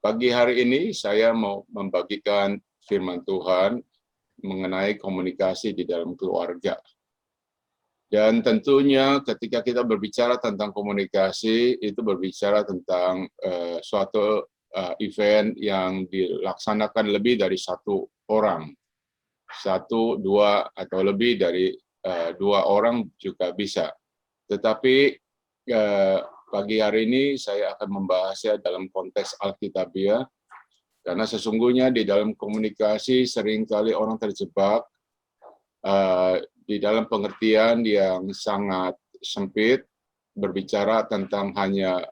Pagi hari ini saya mau membagikan firman Tuhan mengenai komunikasi di dalam keluarga. Dan tentunya ketika kita berbicara tentang komunikasi, itu berbicara tentang suatu event yang dilaksanakan lebih dari satu orang. Satu, dua, atau lebih dari dua orang juga bisa. Tetapi pagi hari ini saya akan membahasnya dalam konteks Alkitabiah, karena sesungguhnya di dalam komunikasi seringkali orang terjebak di dalam pengertian yang sangat sempit, berbicara tentang hanya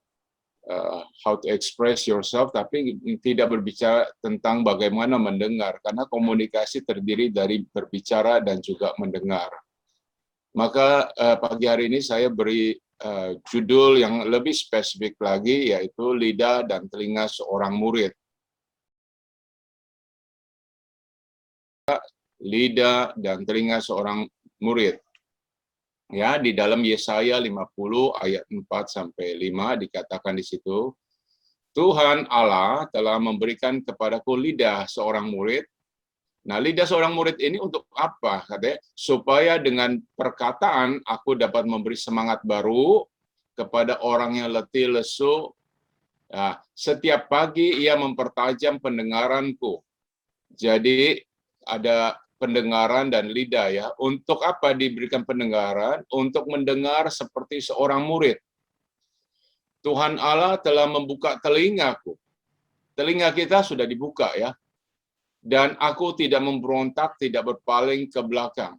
how to express yourself, tapi tidak berbicara tentang bagaimana mendengar, karena komunikasi terdiri dari berbicara dan juga mendengar. Maka pagi hari ini saya beri judul yang lebih spesifik lagi, yaitu lidah dan telinga seorang murid. Lidah dan telinga seorang murid. Ya, di dalam Yesaya 50 ayat 4 sampai 5 dikatakan di situ, Tuhan Allah telah memberikan kepadaku lidah seorang murid. Nah, lidah seorang murid ini untuk apa? Katanya, supaya dengan perkataan aku dapat memberi semangat baru kepada orang yang letih lesu. Nah, setiap pagi ia mempertajam pendengaranku. Jadi ada pendengaran dan lidah ya. Untuk apa diberikan pendengaran? Untuk mendengar seperti seorang murid. Tuhan Allah telah membuka telingaku. Telinga kita sudah dibuka ya. Dan aku tidak memberontak, tidak berpaling ke belakang.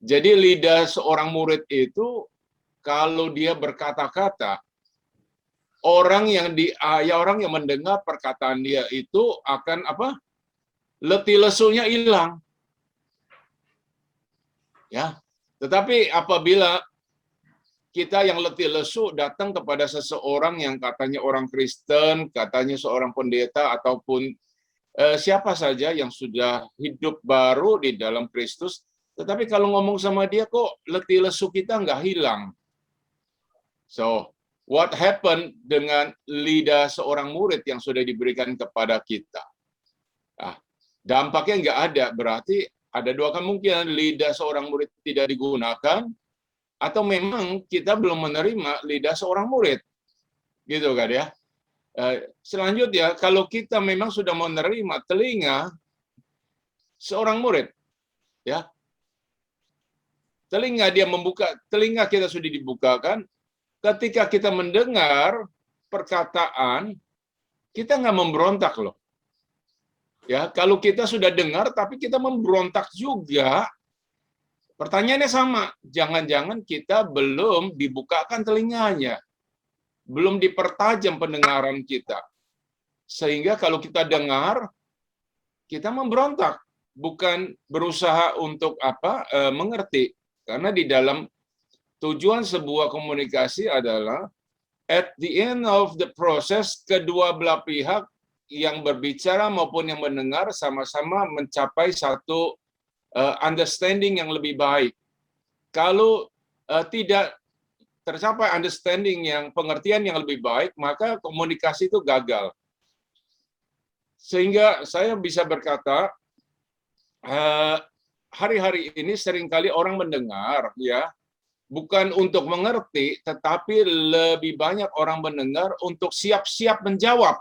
Jadi lidah seorang murid itu kalau dia berkata-kata, orang yang mendengar perkataan dia itu akan apa? Letih lesunya hilang. Ya. Tetapi apabila kita yang letih lesu datang kepada seseorang yang katanya orang Kristen, katanya seorang pendeta, ataupun siapa saja yang sudah hidup baru di dalam Kristus, tetapi kalau ngomong sama dia kok letih lesu kita nggak hilang. So, what happened dengan lidah seorang murid yang sudah diberikan kepada kita? Nah, dampaknya nggak ada, berarti ada dua kemungkinan, lidah seorang murid tidak digunakan, atau memang kita belum menerima lidah seorang murid. Gitu kan ya. Selanjutnya, kalau kita memang sudah menerima telinga seorang murid, ya, telinga kita sudah dibukakan, ketika kita mendengar perkataan, kita nggak memberontak loh. Ya, kalau kita sudah dengar tapi kita memberontak juga, pertanyaannya sama, jangan-jangan kita belum dibukakan telinganya, belum dipertajam pendengaran kita. Sehingga kalau kita dengar, kita memberontak, bukan berusaha untuk mengerti. Karena di dalam tujuan sebuah komunikasi adalah at the end of the process, kedua belah pihak yang berbicara maupun yang mendengar sama-sama mencapai satu understanding yang lebih baik. Kalau tidak tercapai understanding pengertian yang lebih baik, maka komunikasi itu gagal. Sehingga saya bisa berkata, hari-hari ini seringkali orang mendengar, ya, bukan untuk mengerti, tetapi lebih banyak orang mendengar untuk siap-siap menjawab.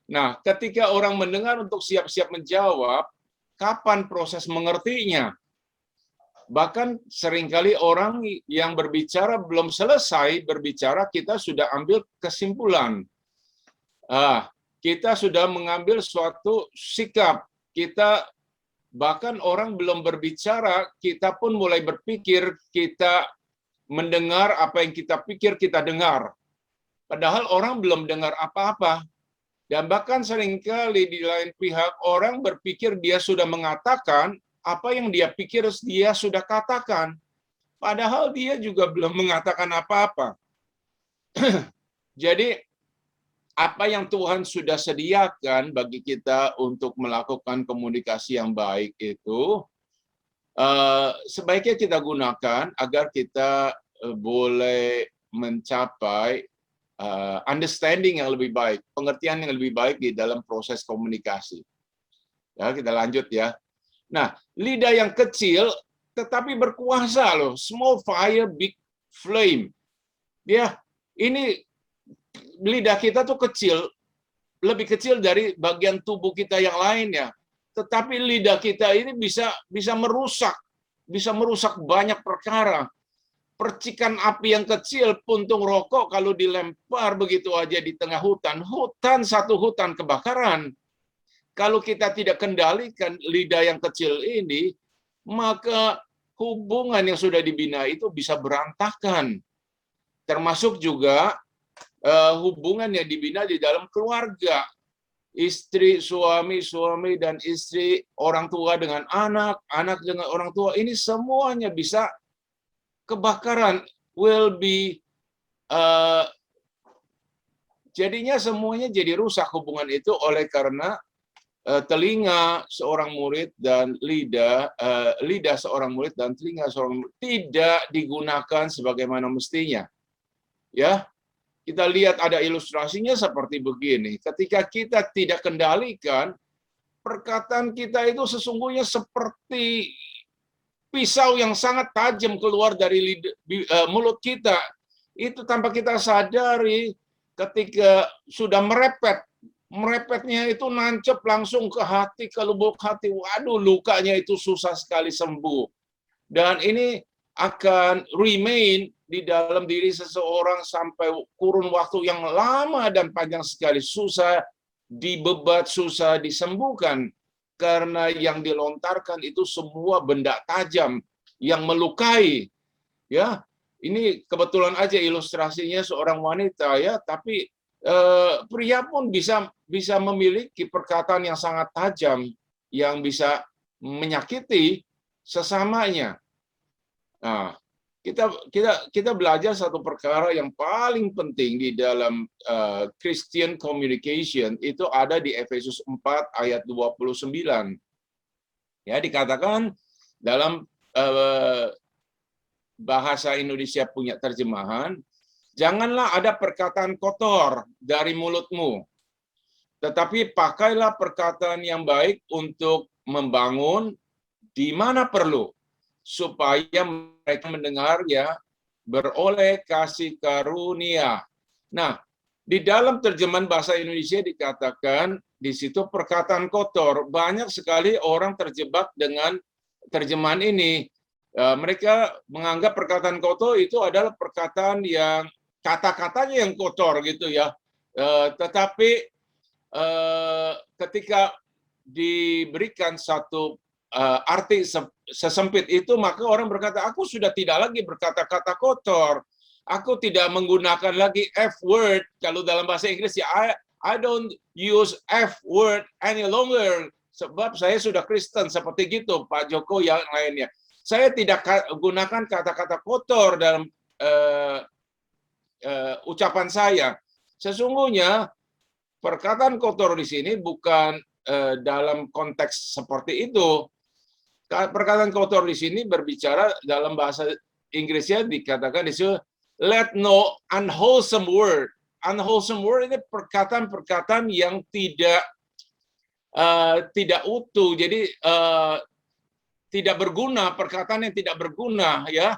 Nah, ketika orang mendengar untuk siap-siap menjawab, kapan proses mengertinya? Bahkan seringkali orang yang berbicara belum selesai berbicara, kita sudah ambil kesimpulan. Kita sudah mengambil suatu sikap. Kita bahkan orang belum berbicara, kita pun mulai berpikir, kita mendengar apa yang kita pikir kita dengar. Padahal orang belum dengar apa-apa. Dan bahkan seringkali di lain pihak orang berpikir dia sudah mengatakan apa yang dia pikir dia sudah katakan. Padahal dia juga belum mengatakan apa-apa. Jadi apa yang Tuhan sudah sediakan bagi kita untuk melakukan komunikasi yang baik itu, sebaiknya kita gunakan agar kita boleh mencapai understanding yang lebih baik, pengertian yang lebih baik di dalam proses komunikasi. Ya, kita lanjut ya. Nah, lidah yang kecil tetapi berkuasa loh. Small fire, big flame. Ya, ini lidah kita tuh kecil, lebih kecil dari bagian tubuh kita yang lainnya. Tetapi lidah kita ini bisa merusak banyak perkara. Percikan api yang kecil, puntung rokok kalau dilempar begitu aja di tengah hutan, satu hutan kebakaran. Kalau kita tidak kendalikan lidah yang kecil ini, maka hubungan yang sudah dibina itu bisa berantakan. Termasuk juga hubungan yang dibina di dalam keluarga. Istri, suami dan istri, orang tua dengan anak, anak dengan orang tua, ini semuanya bisa kebakaran, jadinya semuanya jadi rusak hubungan itu oleh karena telinga seorang murid dan lidah seorang murid dan telinga seorang murid tidak digunakan sebagaimana mestinya. Ya, kita lihat ada ilustrasinya seperti begini. Ketika kita tidak kendalikan, perkataan kita itu sesungguhnya seperti pisau yang sangat tajam keluar dari mulut kita. Itu tanpa kita sadari, ketika sudah merepetnya itu nancep langsung ke hati, ke lubuk hati. Waduh, lukanya itu susah sekali sembuh. Dan ini akan remain di dalam diri seseorang sampai kurun waktu yang lama dan panjang sekali. Susah dibebat, susah disembuhkan. Karena yang dilontarkan itu semua benda tajam yang melukai. Ya, ini kebetulan aja ilustrasinya seorang wanita ya, tapi pria pun bisa memiliki perkataan yang sangat tajam yang bisa menyakiti sesamanya. Nah, kita belajar satu perkara yang paling penting di dalam Christian communication itu ada di Efesus 4 ayat 29. Ya, dikatakan dalam bahasa Indonesia punya terjemahan, janganlah ada perkataan kotor dari mulutmu, tetapi pakailah perkataan yang baik untuk membangun di mana perlu, supaya mereka mendengar ya beroleh kasih karunia. Nah, di dalam terjemahan bahasa Indonesia dikatakan di situ perkataan kotor. Banyak sekali orang terjebak dengan terjemahan ini. Mereka menganggap perkataan kotor itu adalah perkataan yang kata-katanya yang kotor gitu ya. Tetapi ketika diberikan satu arti sesempit itu, maka orang berkata, aku sudah tidak lagi berkata-kata kotor. Aku tidak menggunakan lagi F word. Kalau dalam bahasa Inggris ya, I don't use F word any longer. Sebab saya sudah Kristen seperti gitu, Pak Joko yang lainnya. Saya tidak gunakan kata-kata kotor dalam ucapan saya. Sesungguhnya perkataan kotor di sini bukan dalam konteks seperti itu. Perkataan kotor di sini berbicara dalam bahasa Inggrisnya dikatakan di situ, let no unwholesome word. Unwholesome word ini perkataan-perkataan yang tidak utuh. Jadi tidak berguna, perkataan yang tidak berguna ya.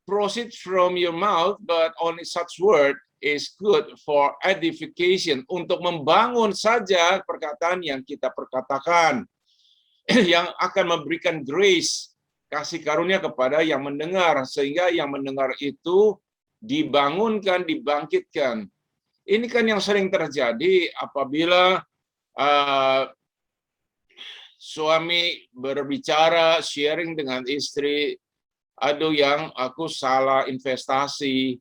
Proceed from your mouth, but only such word is good for edification. Untuk membangun saja perkataan yang kita perkatakan, yang akan memberikan grace, kasih karunia kepada yang mendengar, sehingga yang mendengar itu dibangunkan, dibangkitkan. Ini kan yang sering terjadi apabila suami berbicara, sharing dengan istri, aduh yang aku salah investasi,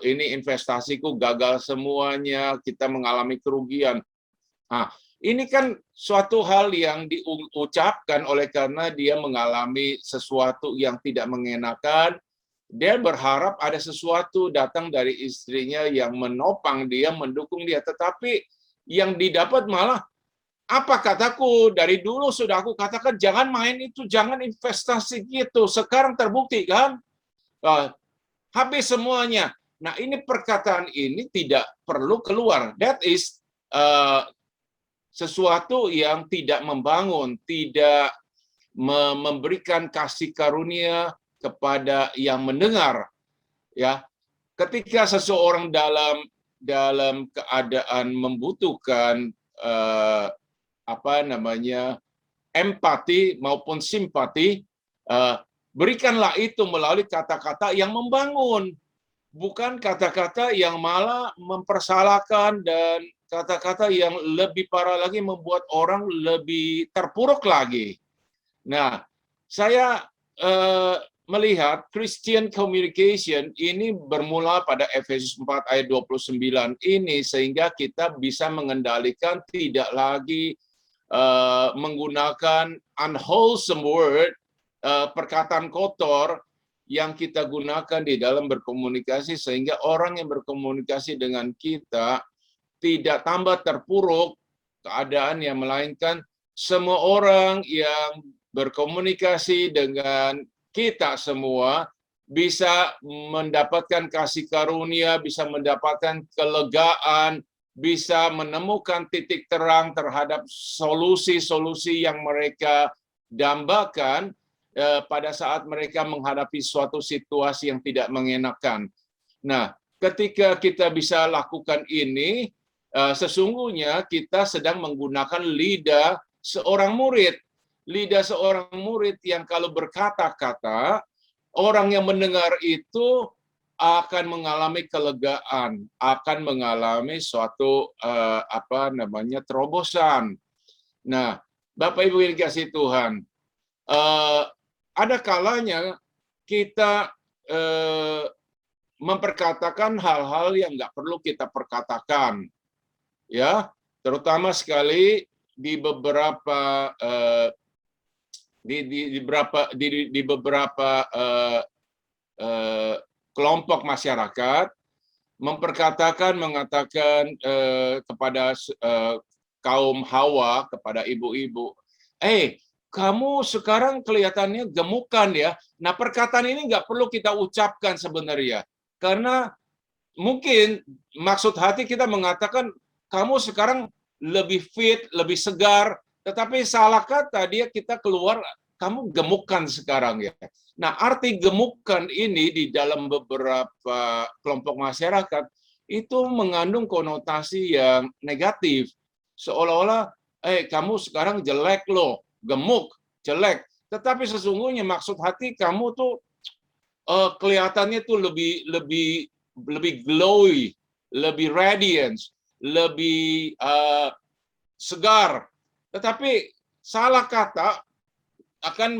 ini investasiku gagal semuanya, kita mengalami kerugian. Nah, ini kan suatu hal yang diucapkan oleh karena dia mengalami sesuatu yang tidak mengenakan. Dia berharap ada sesuatu datang dari istrinya yang menopang dia, mendukung dia. Tetapi yang didapat malah, apa kataku? Dari dulu sudah aku katakan, jangan main itu, jangan investasi gitu. Sekarang terbukti kan? Habis semuanya. Nah, ini perkataan ini tidak perlu keluar. That is sesuatu yang tidak membangun, tidak memberikan kasih karunia kepada yang mendengar. Ya, ketika seseorang dalam keadaan membutuhkan empati maupun simpati, berikanlah itu melalui kata-kata yang membangun, bukan kata-kata yang malah mempersalahkan dan kata-kata yang lebih parah lagi membuat orang lebih terpuruk lagi. Nah, saya melihat Christian communication ini bermula pada Efesus 4 ayat 29 ini, sehingga kita bisa mengendalikan tidak lagi menggunakan unwholesome word, perkataan kotor yang kita gunakan di dalam berkomunikasi, sehingga orang yang berkomunikasi dengan kita tidak tambah terpuruk keadaannya, melainkan semua orang yang berkomunikasi dengan kita semua bisa mendapatkan kasih karunia, bisa mendapatkan kelegaan, bisa menemukan titik terang terhadap solusi-solusi yang mereka dambakan pada saat mereka menghadapi suatu situasi yang tidak mengenakan. Nah, ketika kita bisa lakukan ini, sesungguhnya kita sedang menggunakan lidah seorang murid. Lidah seorang murid yang kalau berkata-kata, orang yang mendengar itu akan mengalami kelegaan, akan mengalami suatu terobosan. Nah, Bapak Ibu yang dikasihi Tuhan, ada kalanya kita memperkatakan hal-hal yang nggak perlu kita perkatakan, ya, terutama sekali di beberapa di beberapa kelompok masyarakat mengatakan kepada kaum hawa, kepada ibu-ibu, kamu sekarang kelihatannya gemukan ya. Nah, perkataan ini nggak perlu kita ucapkan sebenarnya, karena mungkin maksud hati kita mengatakan kamu sekarang lebih fit, lebih segar, tetapi salah kata kita keluar, kamu gemukan sekarang ya. Nah, arti gemukan ini di dalam beberapa kelompok masyarakat itu mengandung konotasi yang negatif. Seolah-olah, kamu sekarang jelek loh, gemuk, jelek. Tetapi sesungguhnya maksud hati kamu tuh kelihatannya tuh lebih glowy, lebih radiance, lebih segar. Tetapi salah kata akan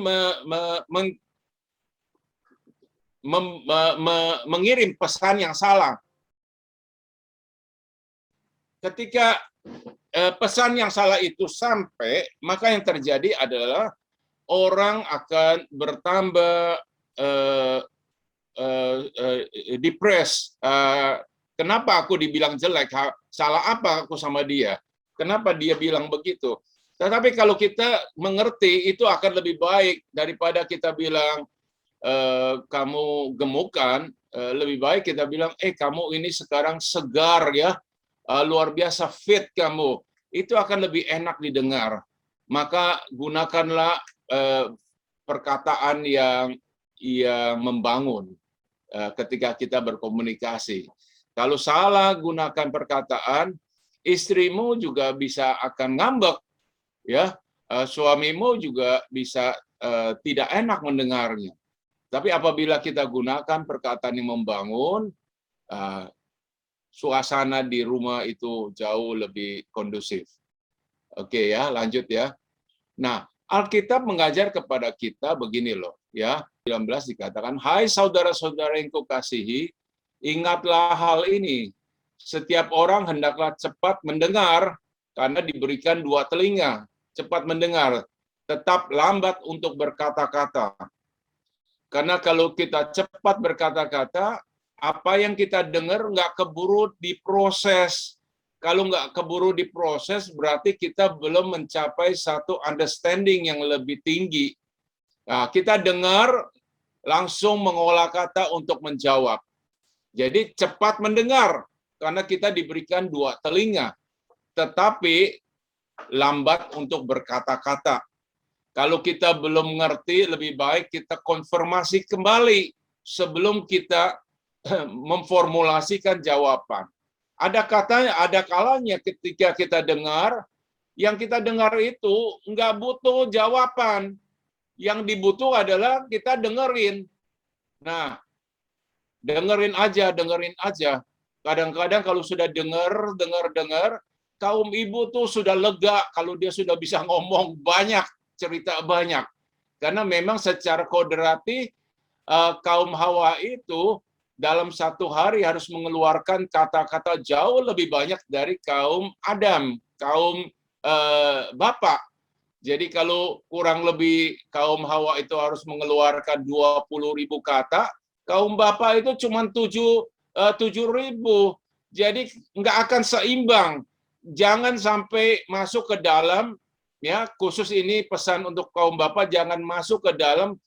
mengirim pesan yang salah. Ketika pesan yang salah itu sampai, maka yang terjadi adalah orang akan bertambah depres. Kenapa aku dibilang jelek? Salah apa aku sama dia? Kenapa dia bilang begitu? Tetapi kalau kita mengerti, itu akan lebih baik daripada kita bilang kamu gemukan. Lebih baik kita bilang, kamu ini sekarang segar ya, luar biasa fit kamu. Itu akan lebih enak didengar. Maka gunakanlah perkataan yang membangun ketika kita berkomunikasi. Kalau salah gunakan perkataan, istrimu juga bisa akan ngambek, ya. Suamimu juga bisa tidak enak mendengarnya. Tapi apabila kita gunakan perkataan yang membangun, suasana di rumah itu jauh lebih kondusif. Oke ya, lanjut ya. Nah, Alkitab mengajar kepada kita begini loh, ya. 19 dikatakan, hai saudara-saudara yang kukasihi, ingatlah hal ini. Setiap orang hendaklah cepat mendengar, karena diberikan 2 telinga. Cepat mendengar, tetap lambat untuk berkata-kata. Karena kalau kita cepat berkata-kata, apa yang kita dengar nggak keburu diproses. Kalau nggak keburu diproses, berarti kita belum mencapai satu understanding yang lebih tinggi. Nah, kita dengar, langsung mengolah kata untuk menjawab. Jadi cepat mendengar karena kita diberikan dua telinga, tetapi lambat untuk berkata-kata. Kalau kita belum mengerti, lebih baik kita konfirmasi kembali sebelum kita memformulasikan jawaban. Ada katanya, ada kalanya ketika kita dengar, yang kita dengar itu nggak butuh jawaban. Yang dibutuh adalah kita dengerin. Nah, dengerin aja. Kadang-kadang kalau sudah dengar, kaum ibu tuh sudah lega kalau dia sudah bisa ngomong banyak, cerita banyak. Karena memang secara kodrati kaum Hawa itu dalam satu hari harus mengeluarkan kata-kata jauh lebih banyak dari kaum Adam, kaum Bapak. Jadi kalau kurang lebih kaum Hawa itu harus mengeluarkan 20.000 kata, kaum Bapak itu cuma 7.000. Jadi nggak akan seimbang. Jangan sampai masuk ke dalam, ya khusus ini pesan untuk kaum Bapak, jangan masuk ke dalam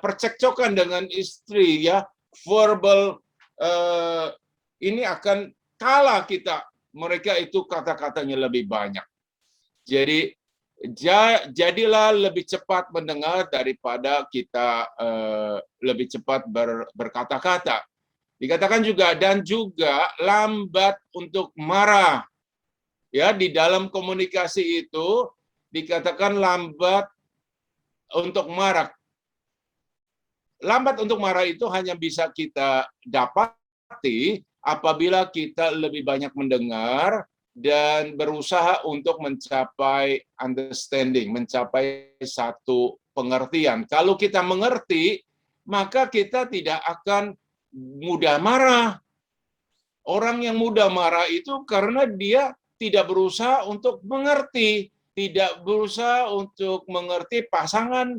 percekcokan dengan istri, ya verbal ini akan kalah kita. Mereka itu kata-katanya lebih banyak. Jadi jadilah lebih cepat mendengar daripada kita lebih cepat berkata-kata. Dikatakan juga dan juga lambat untuk marah. Ya, di dalam komunikasi itu dikatakan lambat untuk marah. Lambat untuk marah itu hanya bisa kita dapati apabila kita lebih banyak mendengar dan berusaha untuk mencapai understanding, mencapai satu pengertian. Kalau kita mengerti, maka kita tidak akan mudah marah. Orang yang mudah marah itu karena dia tidak berusaha untuk mengerti, tidak berusaha untuk mengerti pasangan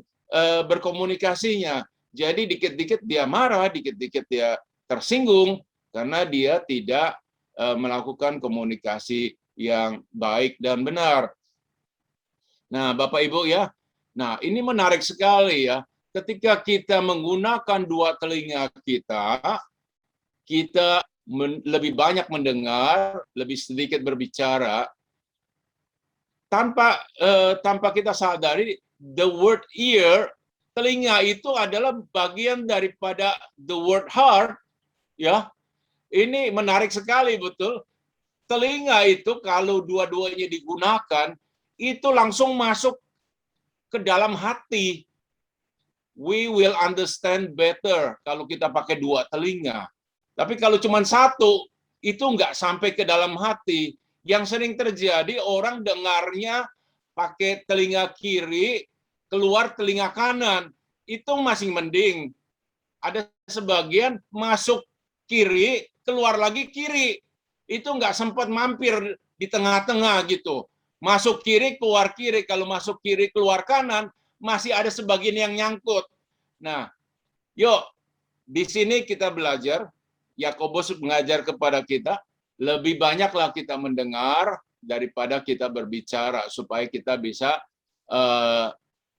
berkomunikasinya. Jadi dikit-dikit dia marah, dikit-dikit dia tersinggung karena dia tidak melakukan komunikasi yang baik dan benar. Nah, Bapak Ibu ya, nah ini menarik sekali ya. Ketika kita menggunakan dua telinga kita lebih banyak mendengar, lebih sedikit berbicara, tanpa kita sadari, the word ear, telinga itu adalah bagian daripada the word heart, ya. Ini menarik sekali, betul. Telinga itu kalau dua-duanya digunakan, itu langsung masuk ke dalam hati. We will understand better kalau kita pakai dua telinga. Tapi kalau cuma satu, itu nggak sampai ke dalam hati. Yang sering terjadi, orang dengarnya pakai telinga kiri, keluar telinga kanan. Itu masih mending. Ada sebagian masuk kiri, keluar lagi kiri. Itu nggak sempat mampir di tengah-tengah gitu. Masuk kiri, keluar kiri. Kalau masuk kiri, keluar kanan, masih ada sebagian yang nyangkut. Nah, yuk, di sini kita belajar, Yakobus mengajar kepada kita, lebih banyaklah kita mendengar daripada kita berbicara, supaya kita bisa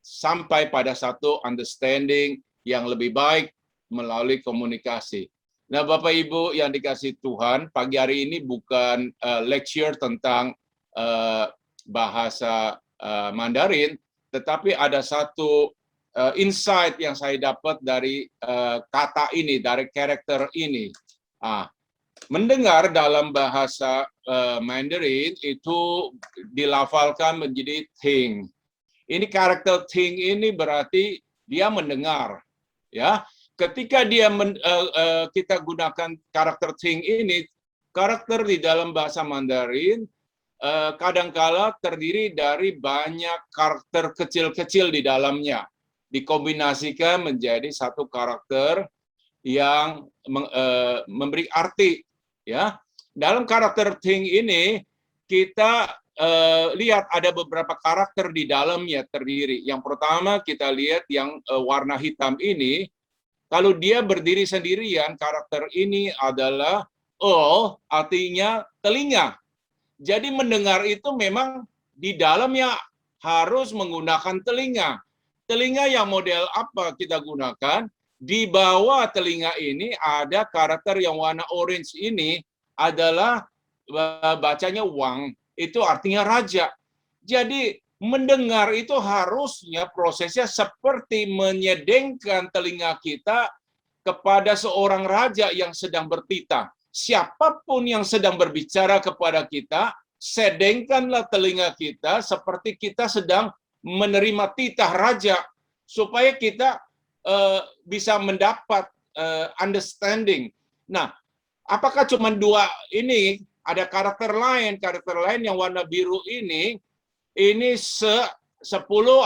sampai pada satu understanding yang lebih baik melalui komunikasi. Nah, Bapak Ibu yang dikasih Tuhan, pagi hari ini bukan lecture tentang bahasa Mandarin, tetapi ada satu insight yang saya dapat dari kata ini, dari karakter ini. Mendengar dalam bahasa Mandarin itu dilafalkan menjadi think. Ini karakter think ini berarti dia mendengar, ya. Ketika kita gunakan karakter think ini, karakter di dalam bahasa Mandarin kadangkala terdiri dari banyak karakter kecil-kecil di dalamnya, dikombinasikan menjadi satu karakter yang memberi arti, ya. Dalam karakter think ini kita lihat ada beberapa karakter di dalamnya terdiri. Yang pertama kita lihat yang warna hitam ini. Kalau dia berdiri sendirian, karakter ini adalah artinya telinga. Jadi mendengar itu memang di dalamnya harus menggunakan telinga. Telinga yang model apa kita gunakan? Di bawah telinga ini ada karakter yang warna orange ini adalah bacanya wang, itu artinya raja. Jadi mendengar itu harusnya prosesnya seperti menyedengkan telinga kita kepada seorang raja yang sedang bertitah. Siapapun yang sedang berbicara kepada kita, sedengkanlah telinga kita seperti kita sedang menerima titah raja, supaya kita bisa mendapat understanding. Nah, apakah cuma dua ini? Ada karakter lain yang warna biru ini 10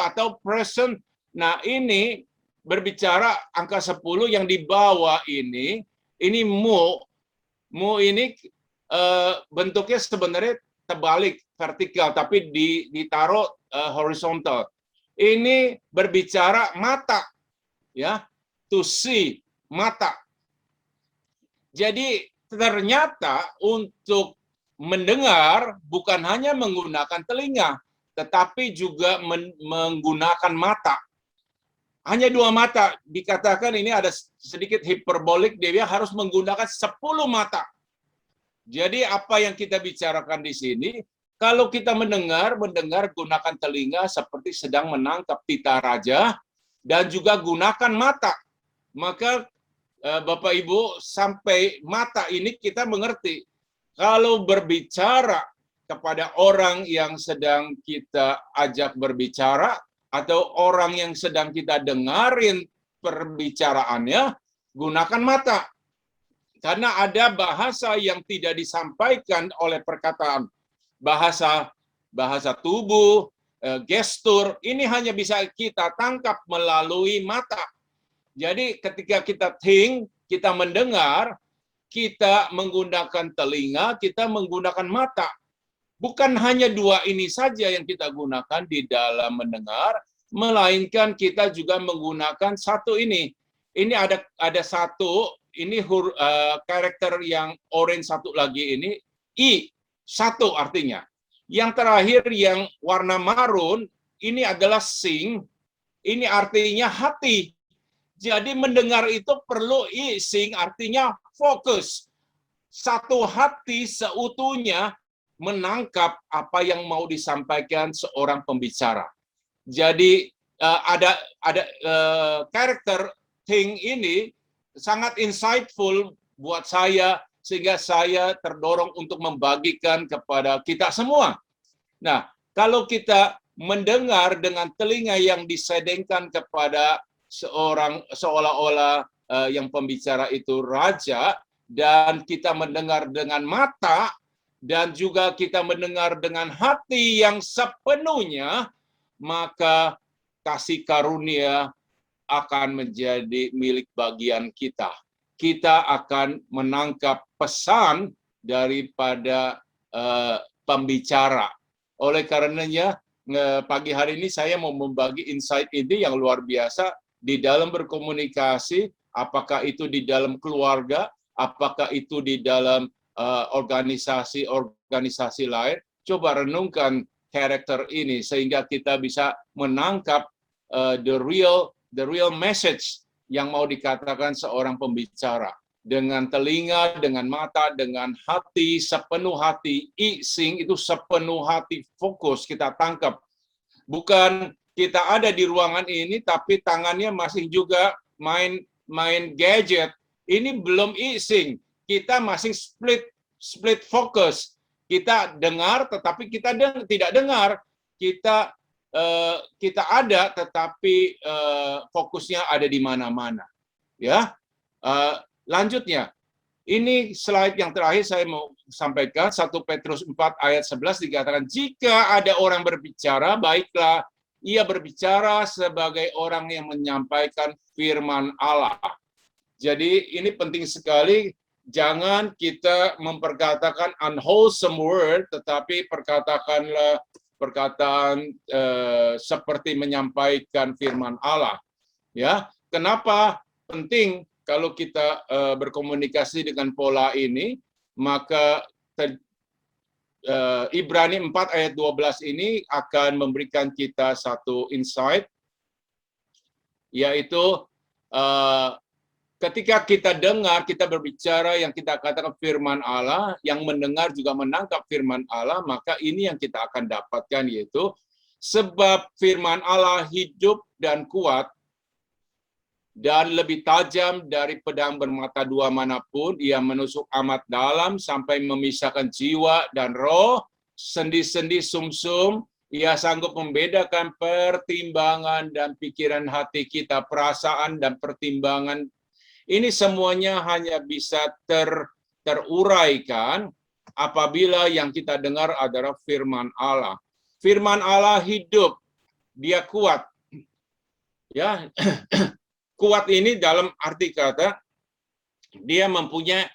atau present. Nah, ini berbicara angka 10 yang di bawah ini mu. Mu ini bentuknya sebenarnya terbalik, vertikal, tapi ditaruh horizontal. Ini berbicara mata, ya, to see, mata. Jadi ternyata untuk mendengar bukan hanya menggunakan telinga, tetapi juga menggunakan mata. Hanya dua mata, dikatakan ini ada sedikit hiperbolik, dia harus menggunakan 10 mata. Jadi apa yang kita bicarakan di sini, kalau kita mendengar gunakan telinga seperti sedang menangkap titah raja, dan juga gunakan mata. Maka Bapak Ibu, sampai mata ini kita mengerti. Kalau berbicara kepada orang yang sedang kita ajak berbicara, atau orang yang sedang kita dengarin perbicaraannya, gunakan mata. Karena ada bahasa yang tidak disampaikan oleh perkataan. Bahasa tubuh, gestur, ini hanya bisa kita tangkap melalui mata. Jadi ketika kita think, kita mendengar, kita menggunakan telinga, kita menggunakan mata. Bukan hanya dua ini saja yang kita gunakan di dalam mendengar, melainkan kita juga menggunakan satu ini. Ini ada satu, ini karakter yang orange satu lagi ini, I, satu artinya. Yang terakhir yang warna marun, ini adalah sing, ini artinya hati. Jadi mendengar itu perlu sing, artinya fokus. Satu hati seutuhnya menangkap apa yang mau disampaikan seorang pembicara. Jadi ada karakter thing ini sangat insightful buat saya, sehingga saya terdorong untuk membagikan kepada kita semua. Nah, kalau kita mendengar dengan telinga yang disedengkan kepada seorang, seolah-olah yang pembicara itu raja, dan kita mendengar dengan mata, dan juga kita mendengar dengan hati yang sepenuhnya, maka kasih karunia akan menjadi milik bagian kita. Kita akan menangkap pesan daripada pembicara. Oleh karenanya, pagi hari ini saya mau membagi insight ini yang luar biasa di dalam berkomunikasi, apakah itu di dalam keluarga, apakah itu di dalam organisasi lain. Coba renungkan karakter ini sehingga kita bisa menangkap the real message yang mau dikatakan seorang pembicara. Dengan telinga, dengan mata, dengan hati, sepenuh hati. Sing itu sepenuh hati, fokus, kita tangkap. Bukan kita ada di ruangan ini, tapi tangannya masih juga main gadget. Ini belum sing. Kita masih split fokus. Kita dengar, tetapi kita tidak dengar. Kita ada, tetapi fokusnya ada di mana-mana. Ya, lanjutnya, ini slide yang terakhir saya mau sampaikan. 1 Petrus 4 ayat 11 dikatakan, jika ada orang berbicara, baiklah ia berbicara sebagai orang yang menyampaikan firman Allah. Jadi ini penting sekali. Jangan kita memperkatakan unwholesome word, tetapi perkataan seperti menyampaikan firman Allah. Ya, kenapa penting kalau kita berkomunikasi dengan pola ini? Maka Ibrani 4 ayat 12 ini akan memberikan kita satu insight, yaitu ketika kita dengar, kita berbicara yang kita katakan firman Allah, yang mendengar juga menangkap firman Allah, maka ini yang kita akan dapatkan, yaitu sebab firman Allah hidup dan kuat dan lebih tajam dari pedang bermata dua manapun, ia menusuk amat dalam sampai memisahkan jiwa dan roh, sendi-sendi sumsum, ia sanggup membedakan pertimbangan dan pikiran hati kita, perasaan dan pertimbangan. Ini semuanya hanya bisa teruraikan apabila yang kita dengar adalah firman Allah. Firman Allah hidup, dia kuat. Ya, kuat ini dalam arti kata dia mempunyai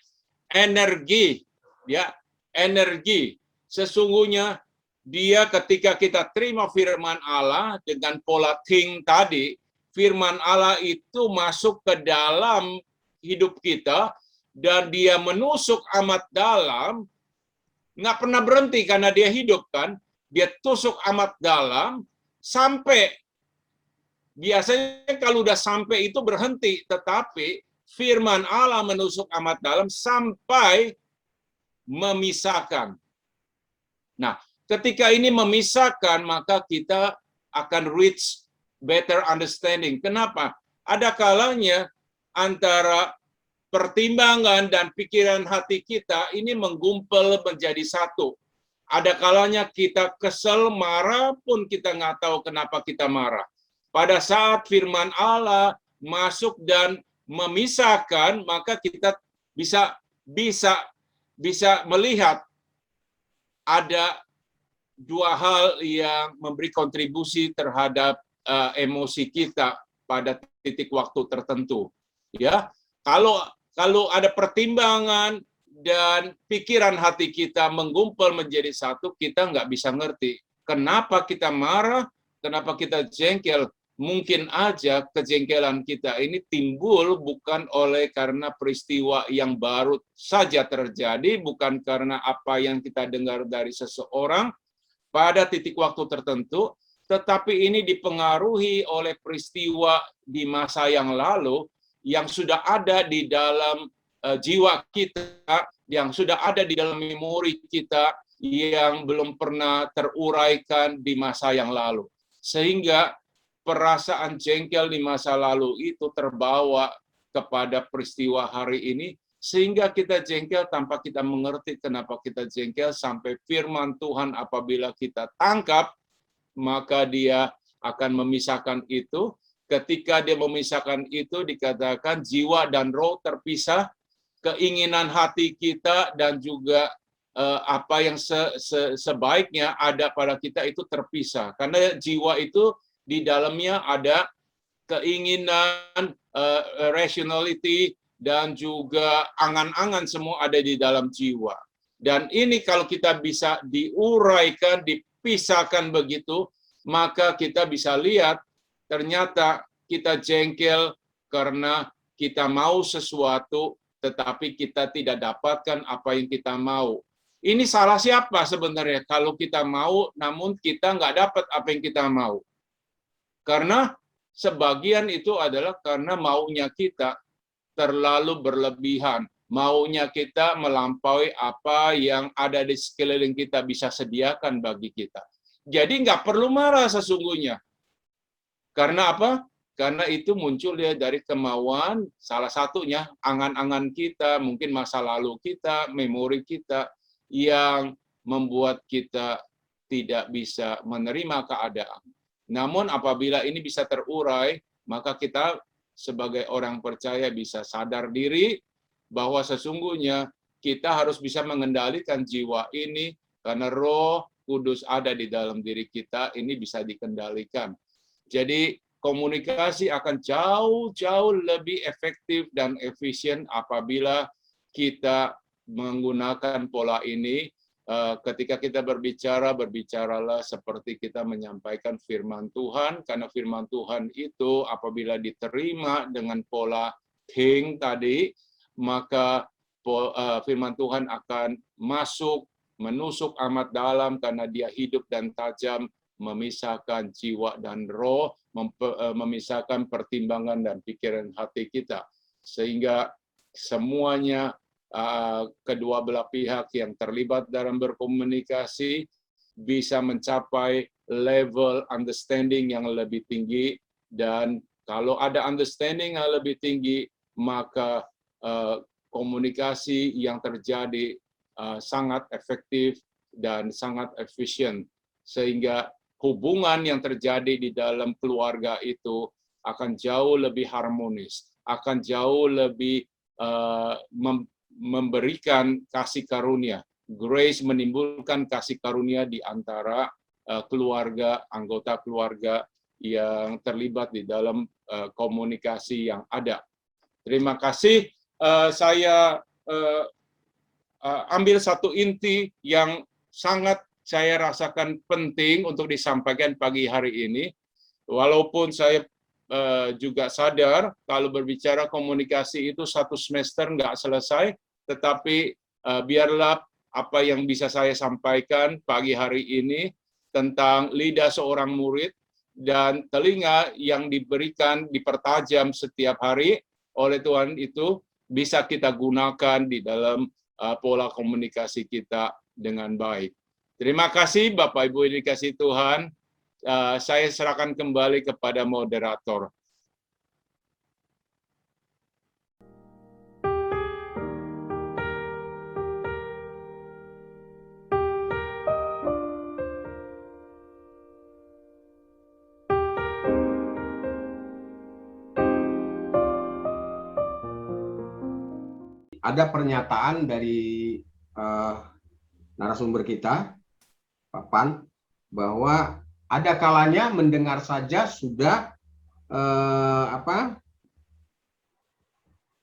energi, ya, energi. Sesungguhnya dia ketika kita terima firman Allah dengan pola think tadi, firman Allah itu masuk ke dalam hidup kita dan dia menusuk amat dalam, nggak pernah berhenti karena dia hidup kan, dia tusuk amat dalam sampai, biasanya kalau udah sampai itu berhenti, tetapi firman Allah menusuk amat dalam sampai memisahkan. Nah, ketika ini memisahkan, maka kita akan reach better understanding. Kenapa? Ada kalanya antara pertimbangan dan pikiran hati kita ini menggumpal menjadi satu. Ada kalanya kita kesel, marah pun kita nggak tahu kenapa kita marah. Pada saat firman Allah masuk dan memisahkan, maka kita bisa melihat ada dua hal yang memberi kontribusi terhadap emosi kita pada titik waktu tertentu. Ya, kalau ada pertimbangan dan pikiran hati kita menggumpal menjadi satu, kita nggak bisa ngerti kenapa kita marah, kenapa kita jengkel. Mungkin aja kejengkelan kita ini timbul bukan oleh karena peristiwa yang baru saja terjadi, bukan karena apa yang kita dengar dari seseorang pada titik waktu tertentu, tetapi ini dipengaruhi oleh peristiwa di masa yang lalu yang sudah ada di dalam jiwa kita, yang sudah ada di dalam memori kita, yang belum pernah teruraikan di masa yang lalu. Sehingga perasaan jengkel di masa lalu itu terbawa kepada peristiwa hari ini, sehingga kita jengkel tanpa kita mengerti kenapa kita jengkel, sampai firman Tuhan apabila kita tangkap, maka dia akan memisahkan itu. Ketika dia memisahkan itu, dikatakan jiwa dan roh terpisah, keinginan hati kita dan juga apa yang sebaiknya ada pada kita itu terpisah. Karena jiwa itu di dalamnya ada keinginan, rationality, dan juga angan-angan, semua ada di dalam jiwa. Dan ini kalau kita bisa diuraikan, dipisahkan begitu, maka kita bisa lihat ternyata kita jengkel karena kita mau sesuatu, tetapi kita tidak dapatkan apa yang kita mau. Ini salah siapa sebenarnya kalau kita mau, namun kita nggak dapat apa yang kita mau? Karena sebagian itu adalah karena maunya kita terlalu berlebihan. Maunya kita melampaui apa yang ada di sekeliling kita bisa sediakan bagi kita. Jadi nggak perlu marah sesungguhnya. Karena apa? Karena itu muncul dari kemauan, salah satunya angan-angan kita, mungkin masa lalu kita, memori kita, yang membuat kita tidak bisa menerima keadaan. Namun apabila ini bisa terurai, maka kita sebagai orang percaya bisa sadar diri bahwa sesungguhnya kita harus bisa mengendalikan jiwa ini, karena Roh Kudus ada di dalam diri kita, ini bisa dikendalikan. Jadi komunikasi akan jauh-jauh lebih efektif dan efisien apabila kita menggunakan pola ini. Ketika kita berbicara, berbicaralah seperti kita menyampaikan firman Tuhan, karena firman Tuhan itu apabila diterima dengan pola think tadi, maka firman Tuhan akan masuk, menusuk amat dalam, karena dia hidup dan tajam, memisahkan jiwa dan roh, memisahkan pertimbangan dan pikiran hati kita, sehingga semuanya kedua belah pihak yang terlibat dalam berkomunikasi bisa mencapai level understanding yang lebih tinggi, dan kalau ada understanding yang lebih tinggi, maka komunikasi yang terjadi sangat efektif dan sangat efisien, sehingga hubungan yang terjadi di dalam keluarga itu akan jauh lebih harmonis, akan jauh lebih memberikan kasih karunia. Grace menimbulkan kasih karunia di antara keluarga, anggota keluarga yang terlibat di dalam komunikasi yang ada. Terima kasih. Saya ambil satu inti yang sangat saya rasakan penting untuk disampaikan pagi hari ini. Walaupun saya juga sadar kalau berbicara komunikasi itu satu semester nggak selesai, tetapi biarlah apa yang bisa saya sampaikan pagi hari ini tentang lidah seorang murid dan telinga yang diberikan, dipertajam setiap hari oleh Tuhan itu bisa kita gunakan di dalam pola komunikasi kita dengan baik. Terima kasih Bapak Ibu yang dikasihi Tuhan. Saya serahkan kembali kepada moderator. Ada pernyataan dari narasumber kita, Pak Pan, bahwa ada kalanya mendengar saja sudah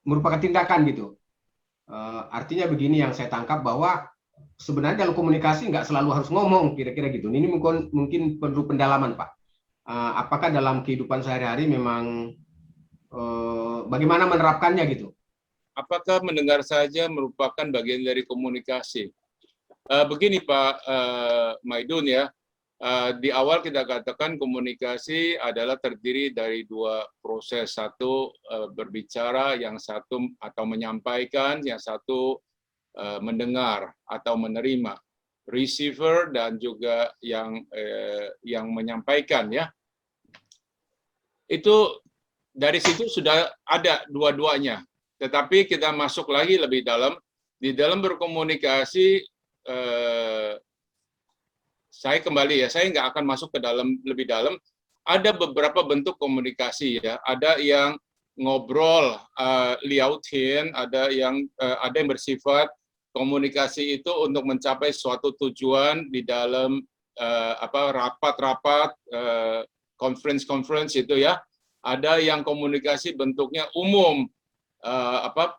merupakan tindakan gitu. Artinya begini yang saya tangkap, bahwa sebenarnya dalam komunikasi nggak selalu harus ngomong, kira-kira gitu. Ini mungkin perlu pendalaman, Pak. Apakah dalam kehidupan sehari-hari memang bagaimana menerapkannya gitu? Apakah mendengar saja merupakan bagian dari komunikasi? Begini Pak Maidun ya, di awal kita katakan komunikasi adalah terdiri dari dua proses. Satu berbicara, yang satu atau menyampaikan, yang satu mendengar atau menerima. Receiver dan juga yang menyampaikan ya. Itu dari situ sudah ada dua-duanya. Tetapi kita masuk lagi lebih dalam, di dalam berkomunikasi, saya kembali ya, saya nggak akan masuk ke dalam lebih dalam. Ada beberapa bentuk komunikasi ya, ada yang ngobrol, liautin, ada yang bersifat komunikasi itu untuk mencapai suatu tujuan di dalam rapat-rapat, conference itu ya. Ada yang komunikasi bentuknya umum,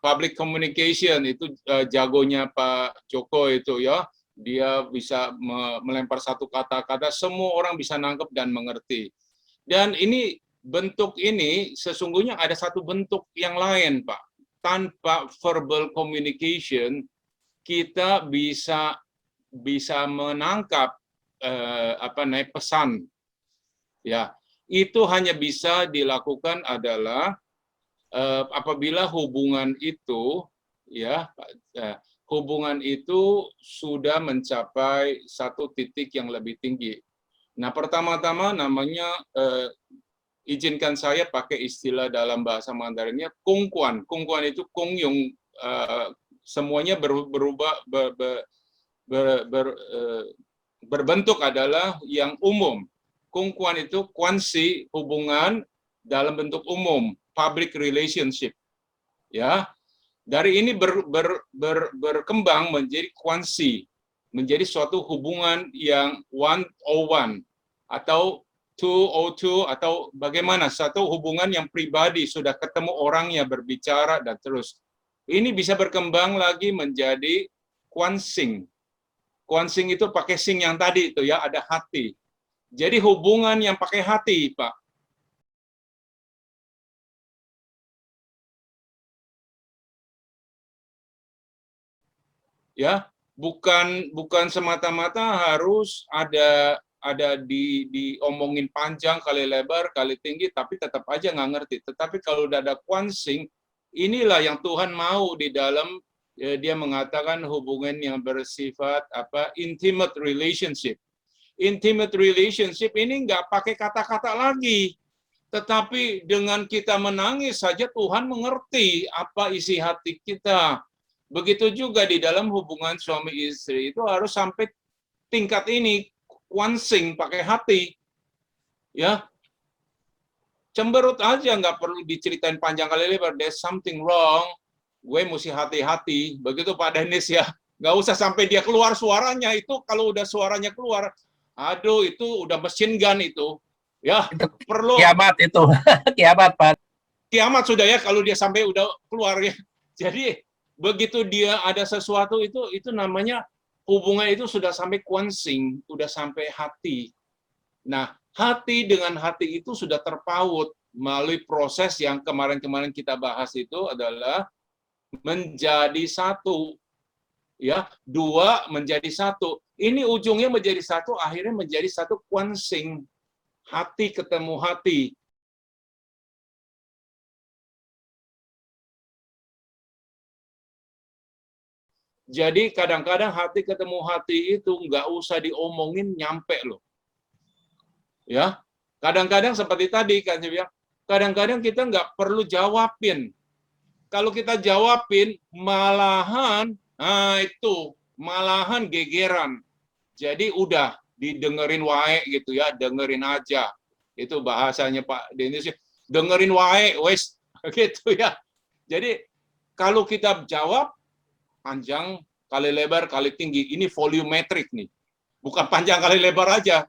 public communication itu jagonya Pak Joko itu ya, dia bisa melempar satu kata-kata, semua orang bisa nangkep dan mengerti. Dan ini bentuk ini sesungguhnya ada satu bentuk yang lain Pak, tanpa verbal communication kita bisa menangkap pesan ya. Itu hanya bisa dilakukan adalah apabila hubungan itu ya hubungan itu sudah mencapai satu titik yang lebih tinggi. Nah, pertama-tama namanya izinkan saya pakai istilah dalam bahasa Mandarinnya kongkuan. Kongkuan itu kongyong, semuanya berbentuk adalah yang umum. Kongkuan itu kuansi, hubungan dalam bentuk umum, public relationship. Ya, dari ini berkembang menjadi kuansi, menjadi suatu hubungan yang 101 atau 202 atau bagaimana, satu hubungan yang pribadi, sudah ketemu orangnya, berbicara dan terus. Ini bisa berkembang lagi menjadi kuansing. Kuansing itu pakai sing yang tadi itu ya, ada hati. Jadi hubungan yang pakai hati, Pak. Ya, bukan semata-mata harus ada ada diomongin panjang kali lebar kali tinggi, tapi tetap aja nggak ngerti. Tetapi kalau udah ada quenching, inilah yang Tuhan mau di dalam dia mengatakan hubungan yang bersifat intimate relationship. Intimate relationship ini nggak pakai kata-kata lagi, tetapi dengan kita menangis saja Tuhan mengerti apa isi hati kita. Begitu juga di dalam hubungan suami istri itu harus sampai tingkat ini, quenching pakai hati, ya. Cemberut aja nggak perlu diceritain panjang kali lebar. There's something wrong. Gue mesti hati-hati. Begitu Pak Dennis ya. Nggak usah sampai dia keluar suaranya. Itu kalau udah suaranya keluar, aduh itu udah mesin gun itu. Ya, Itu perlu kiamat itu. Kiamat, Pak. kiamat sudah ya kalau dia sampai udah keluar ya. Jadi begitu dia ada sesuatu itu namanya hubungan itu sudah sampai quenching, sudah sampai hati. Nah, hati dengan hati itu sudah terpaut melalui proses yang kemarin-kemarin kita bahas itu adalah menjadi satu, ya, dua menjadi satu. Ini ujungnya menjadi satu, akhirnya menjadi satu quenching, hati ketemu hati. Jadi kadang-kadang hati ketemu hati itu nggak usah diomongin, nyampe loh. Ya, kadang-kadang seperti tadi kan saya bilang, kadang-kadang kita nggak perlu jawabin. Kalau kita jawabin, malahan, malahan gegeran. Jadi udah didengerin wae gitu ya, dengerin aja. Itu bahasanya Pak Denis, dengerin wae, wes gitu ya. Jadi kalau kita jawab panjang kali lebar kali tinggi, ini volumetrik nih. Bukan panjang kali lebar aja.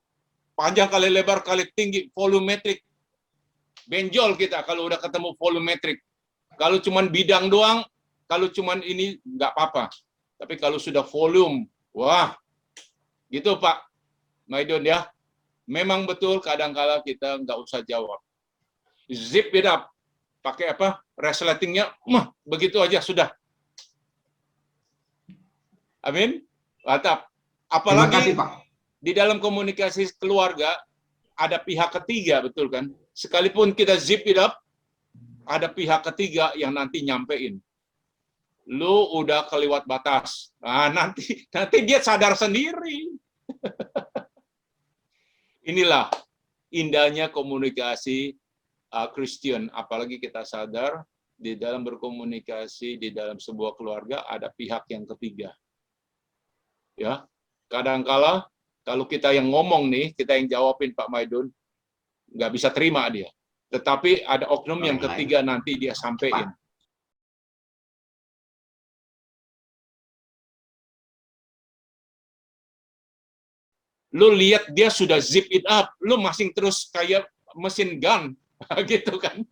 Panjang kali lebar kali tinggi, volumetrik. Benjol kita kalau udah ketemu volumetrik. Kalau cuman bidang doang, kalau cuman ini nggak apa-apa. Tapi kalau sudah volume, wah, gitu Pak Maidon ya. Memang betul kadang-kala kita nggak usah jawab. Zip it up. Pakai apa? Resletingnya, begitu aja sudah. Amin. Mantap. Apalagi Terima kasih, Pak. di dalam komunikasi keluarga ada pihak ketiga, betul kan? Sekalipun kita zip it up, ada pihak ketiga yang nanti nyampein. Lu udah kelewat batas. Nah, nanti dia sadar sendiri. Inilah indahnya komunikasi Kristen, apalagi kita sadar di dalam berkomunikasi di dalam sebuah keluarga ada pihak yang ketiga. Ya, kadangkala kalau kita yang ngomong nih, kita yang jawabin Pak Maidun, nggak bisa terima dia. Tetapi ada oknum yang ketiga nanti dia sampein. Lu lihat dia sudah zip it up, lu masih terus kayak mesin gun, gitu kan?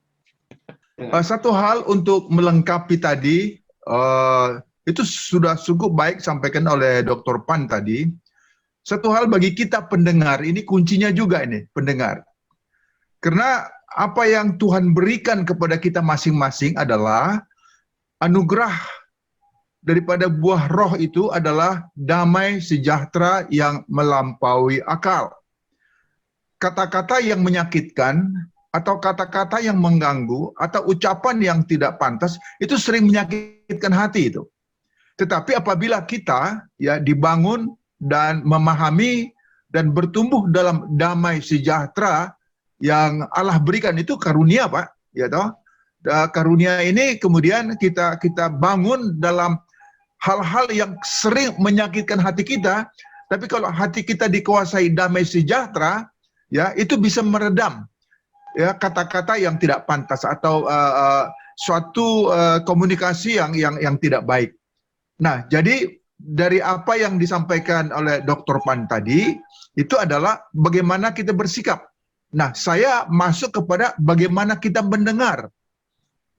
Satu hal untuk melengkapi tadi, itu sudah cukup baik sampaikan oleh Dr. Pan tadi. Satu hal bagi kita pendengar, ini kuncinya juga ini, pendengar. Karena apa yang Tuhan berikan kepada kita masing-masing adalah anugerah daripada buah roh itu adalah damai sejahtera yang melampaui akal. Kata-kata yang menyakitkan atau kata-kata yang mengganggu atau ucapan yang tidak pantas itu sering menyakitkan hati itu. Tetapi apabila kita ya dibangun dan memahami dan bertumbuh dalam damai sejahtera yang Allah berikan, itu karunia Pak, ya toh. Karunia ini kemudian kita bangun dalam hal-hal yang sering menyakitkan hati kita, tapi kalau hati kita dikuasai damai sejahtera, ya itu bisa meredam ya kata-kata yang tidak pantas atau suatu komunikasi yang tidak baik. Nah, jadi dari apa yang disampaikan oleh Dr. Pan tadi, itu adalah bagaimana kita bersikap. Nah, saya masuk kepada bagaimana kita mendengar.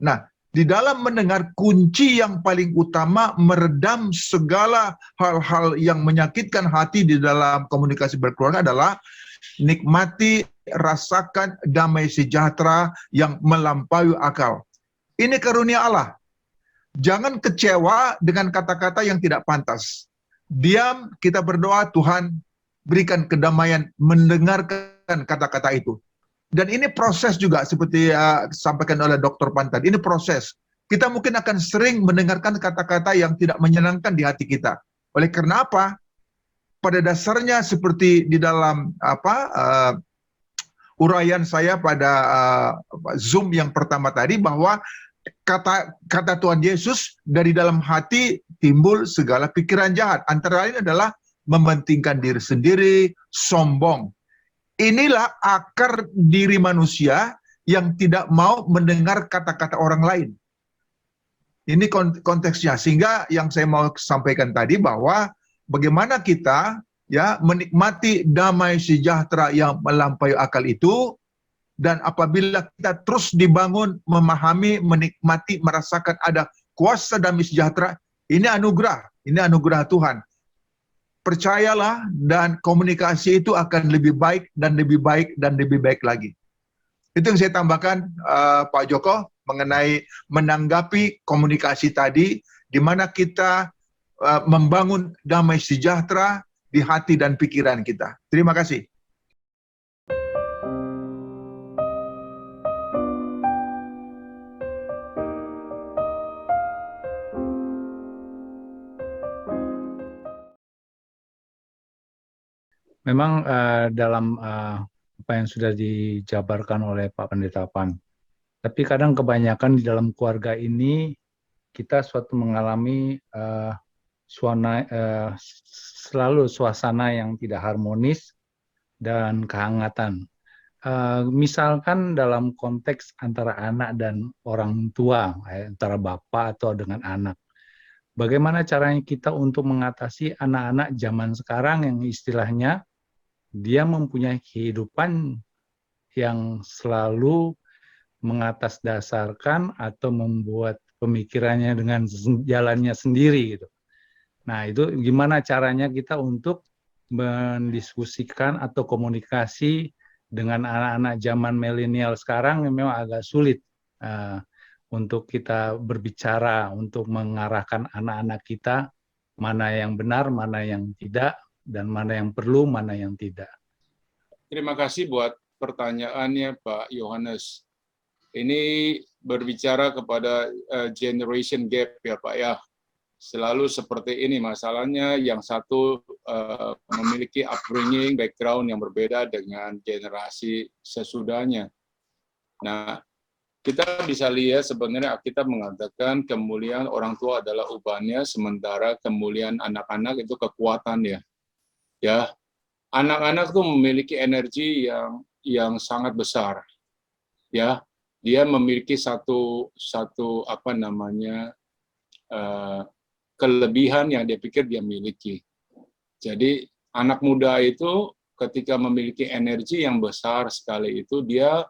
Nah, di dalam mendengar, kunci yang paling utama meredam segala hal-hal yang menyakitkan hati di dalam komunikasi berkeluarga adalah nikmati, rasakan damai sejahtera yang melampaui akal. Ini karunia Allah. Jangan kecewa dengan kata-kata yang tidak pantas. Diam, kita berdoa, Tuhan, berikan kedamaian, mendengarkan kata-kata itu. Dan ini proses juga seperti disampaikan oleh Dr. Pan tadi, ini proses. Kita mungkin akan sering mendengarkan kata-kata yang tidak menyenangkan di hati kita. Oleh karena apa? Pada dasarnya seperti di dalam uraian saya pada Zoom yang pertama tadi, bahwa kata Tuhan Yesus, dari dalam hati timbul segala pikiran jahat. Antara lain adalah mementingkan diri sendiri, sombong. Inilah akar diri manusia yang tidak mau mendengar kata-kata orang lain. Ini konteksnya. Sehingga yang saya mau sampaikan tadi, bahwa bagaimana kita ya menikmati damai sejahtera yang melampaui akal itu, dan apabila kita terus dibangun, memahami, menikmati, merasakan ada kuasa damai sejahtera, ini anugerah Tuhan. Percayalah, dan komunikasi itu akan lebih baik dan lebih baik dan lebih baik lagi. Itu yang saya tambahkan, Pak Joko, mengenai menanggapi komunikasi tadi, di mana kita membangun damai sejahtera di hati dan pikiran kita. Terima kasih. Memang dalam apa yang sudah dijabarkan oleh Pak Pendeta Pan, tapi kadang kebanyakan di dalam keluarga ini kita suatu mengalami selalu suasana yang tidak harmonis dan kehangatan. Misalkan dalam konteks antara anak dan orang tua, antara bapak atau dengan anak. Bagaimana caranya kita untuk mengatasi anak-anak zaman sekarang yang istilahnya dia mempunyai kehidupan yang selalu mengatasdasarkan atau membuat pemikirannya dengan jalannya sendiri gitu. Nah, itu gimana caranya kita untuk mendiskusikan atau komunikasi dengan anak-anak zaman milenial sekarang yang memang agak sulit untuk kita berbicara, untuk mengarahkan anak-anak kita mana yang benar, mana yang tidak, dan mana yang perlu, mana yang tidak. Terima kasih buat pertanyaannya, Pak Yohanes. Ini berbicara kepada generation gap ya, Pak ya. Selalu seperti ini masalahnya, yang satu memiliki upbringing, background yang berbeda dengan generasi sesudahnya. Nah, kita bisa lihat sebenarnya kita mengatakan kemuliaan orang tua adalah ubannya, sementara kemuliaan anak-anak itu kekuatannya. Ya, anak-anak tuh memiliki energi yang sangat besar. Ya, dia memiliki satu kelebihan yang dia pikir dia miliki. Jadi anak muda itu ketika memiliki energi yang besar sekali itu, dia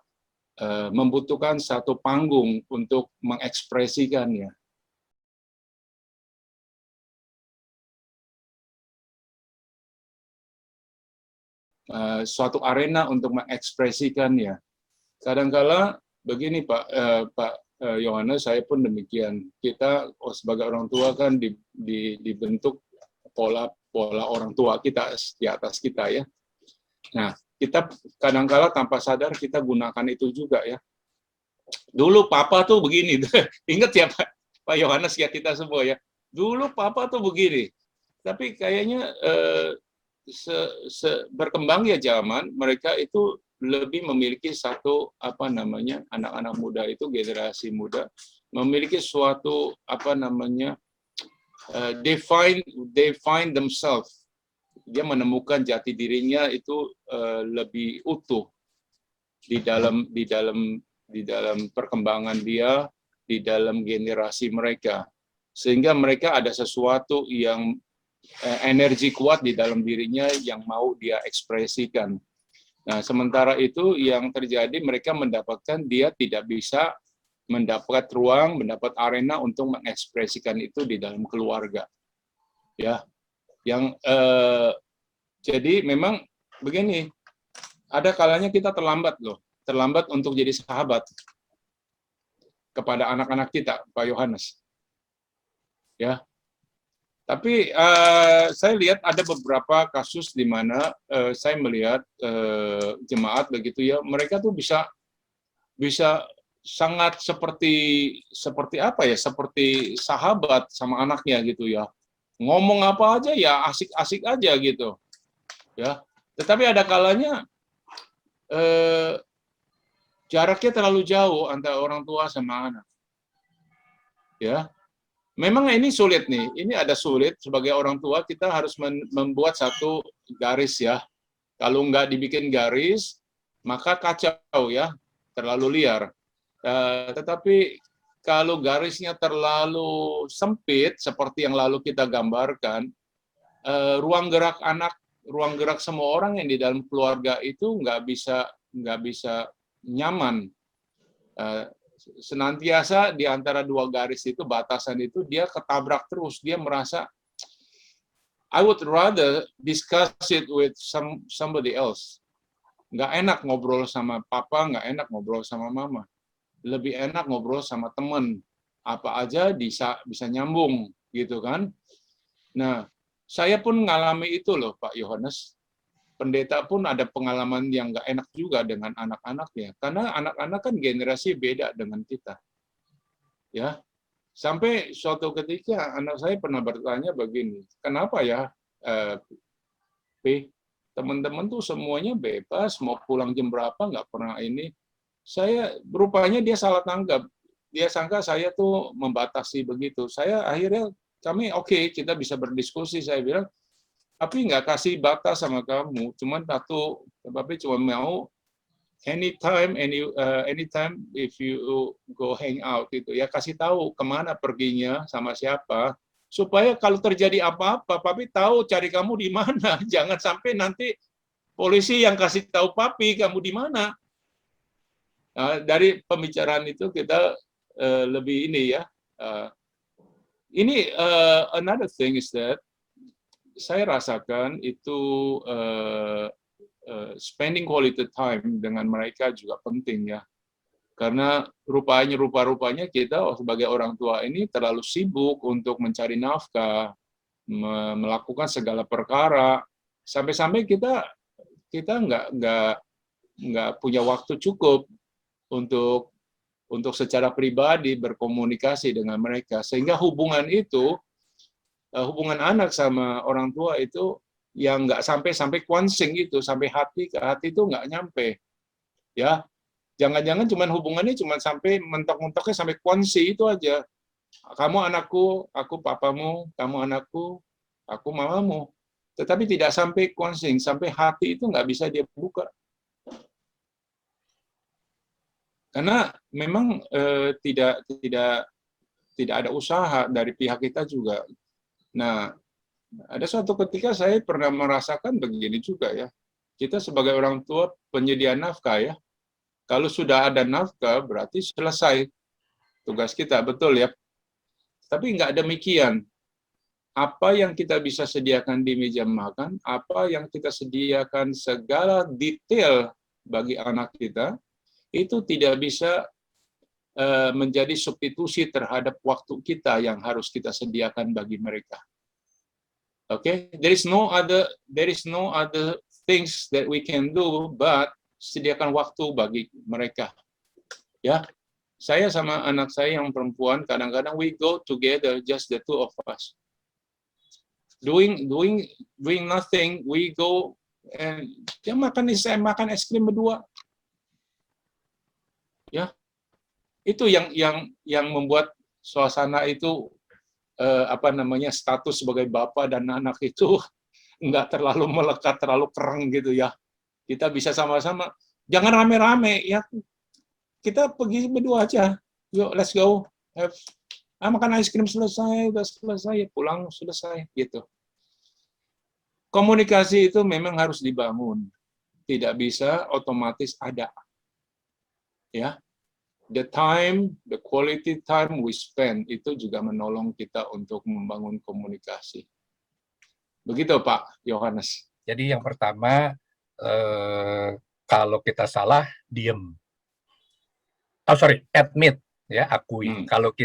membutuhkan satu panggung untuk mengekspresikannya. Suatu arena untuk mengekspresikannya. Kadang-kala begini Pak Yohanes, saya pun demikian. Kita sebagai orang tua kan dibentuk pola orang tua kita di atas kita ya. Nah, kita kadang-kala tanpa sadar kita gunakan itu juga ya. Dulu papa tuh begini, ingat ya Pak Yohanes ya, kita semua ya. Dulu papa tuh begini, tapi kayaknya berkembang ya zaman, mereka itu lebih memiliki satu anak-anak muda itu, generasi muda memiliki suatu they find themselves. Dia menemukan jati dirinya itu lebih utuh di dalam perkembangan dia, di dalam generasi mereka, sehingga mereka ada sesuatu yang energi kuat di dalam dirinya yang mau dia ekspresikan. Nah, sementara itu yang terjadi, mereka mendapatkan dia tidak bisa mendapat ruang, mendapat arena untuk mengekspresikan itu di dalam keluarga. Ya, yang jadi memang begini, ada kalanya kita terlambat untuk jadi sahabat kepada anak-anak kita, Pak Yohanes. Ya. Tapi saya lihat ada beberapa kasus di mana saya melihat jemaat begitu ya, mereka tuh bisa sangat seperti apa ya, seperti sahabat sama anaknya gitu ya. Ngomong apa aja ya asik-asik aja gitu. Ya. Tetapi ada kalanya jaraknya terlalu jauh antara orang tua sama anak. Ya. Memang ini sulit nih. Ini ada sulit sebagai orang tua, kita harus membuat satu garis ya. Kalau nggak dibikin garis, maka kacau ya, terlalu liar. Tetapi kalau garisnya terlalu sempit, seperti yang lalu kita gambarkan, ruang gerak anak, ruang gerak semua orang yang di dalam keluarga itu nggak bisa nyaman. Senantiasa di antara dua garis itu, batasan itu, dia ketabrak terus. Dia merasa, I would rather discuss it with somebody else. Nggak enak ngobrol sama papa, nggak enak ngobrol sama mama. Lebih enak ngobrol sama teman. Apa aja bisa nyambung, gitu kan. Nah, saya pun mengalami itu loh, Pak Yohanes. Pendeta pun ada pengalaman yang nggak enak juga dengan anak-anaknya, karena anak-anak kan generasi beda dengan kita, ya. Sampai suatu ketika anak saya pernah bertanya begini, kenapa ya, teman-teman tuh semuanya bebas, mau pulang jam berapa nggak pernah ini. Saya rupanya dia salah tanggap, dia sangka saya tuh membatasi begitu. Saya akhirnya oke, kita bisa berdiskusi. Saya bilang, tapi nggak kasih batas sama kamu, tapi cuma mau anytime if you go hang out gitu ya, kasih tahu kemana perginya sama siapa, supaya kalau terjadi apa-apa papi tahu cari kamu di mana. Jangan sampai nanti polisi yang kasih tahu papi kamu di mana. Nah, dari pembicaraan itu kita lebih ini ya, ini another thing is that saya rasakan itu spending quality time dengan mereka juga penting ya. Karena rupa-rupanya kita sebagai orang tua ini terlalu sibuk untuk mencari nafkah, melakukan segala perkara, sampai-sampai kita nggak punya waktu cukup untuk secara pribadi berkomunikasi dengan mereka, sehingga hubungan anak sama orang tua itu yang nggak sampai konsing itu, sampai hati ke hati itu nggak nyampe, ya. Jangan-jangan hubungannya cuma sampai mentok-mentoknya sampai konsi itu aja. Kamu anakku, aku papamu, kamu anakku, aku mamamu. Tetapi tidak sampai konsing, sampai hati itu nggak bisa dia buka. Karena memang tidak ada usaha dari pihak kita juga. Nah, ada suatu ketika saya pernah merasakan begini juga ya. Kita sebagai orang tua penyedia nafkah ya. Kalau sudah ada nafkah berarti selesai tugas kita, betul ya. Tapi nggak demikian. Apa yang kita bisa sediakan di meja makan, apa yang kita sediakan segala detail bagi anak kita, itu tidak bisa menjadi substitusi terhadap waktu kita yang harus kita sediakan bagi mereka. Okay, there is no other things that we can do but sediakan waktu bagi mereka. Ya, saya sama anak saya yang perempuan kadang-kadang we go together, just the two of us, doing nothing. We go and dia makan es krim berdua. Ya, itu yang membuat suasana itu status sebagai bapak dan anak itu nggak terlalu melekat, terlalu kereng gitu ya. Kita bisa sama-sama, jangan rame-rame ya. Kita pergi berdua aja. Yuk, let's go. Makan es krim selesai, udah selesai, pulang selesai gitu. Komunikasi itu memang harus dibangun. Tidak bisa otomatis ada. Ya. The quality time we spend itu juga menolong kita untuk membangun komunikasi. Begitu Pak Yohanes. Jadi yang pertama, kalau kita salah, diem. Admit, ya, akui. Kalau